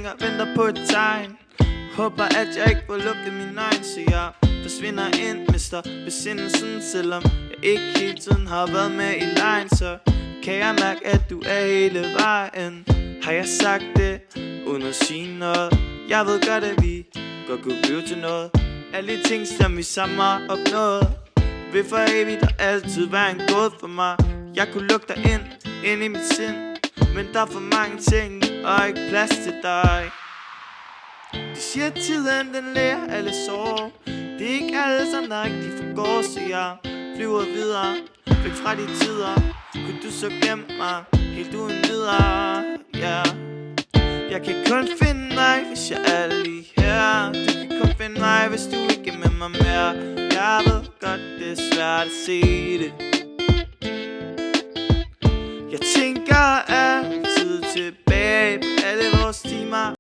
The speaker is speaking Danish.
Jeg venter på et tegn. Håber at jeg ikke får lukket min øjne, så jeg forsvinder ind, mister besindelsen. Selvom jeg ikke hele tiden har været med i lejen, så kan jeg mærke at du er hele vejen. Har jeg sagt det uden at sige noget? Jeg ved godt at vi godt kunne blive til noget. Alle de ting som vi sammen har opnået vil for evigt og altid være en gåde for mig. Jeg kunne lukke dig ind i mit sind, men der er for mange ting og ikke plads til dig. De siger at tiden den lærer alle sår. Det er ikke alle som der rigtig forgår, så jeg flyver videre væk fra de tider. Kunne du så glemme mig helt uden videre, yeah. Jeg kan kun finde dig hvis jeg er lige her. Du kan kun finde mig hvis du ikke er med mig mere. Jeg ved godt det er svært at se det. Jeg tænker altid tilbage på alle vores timer.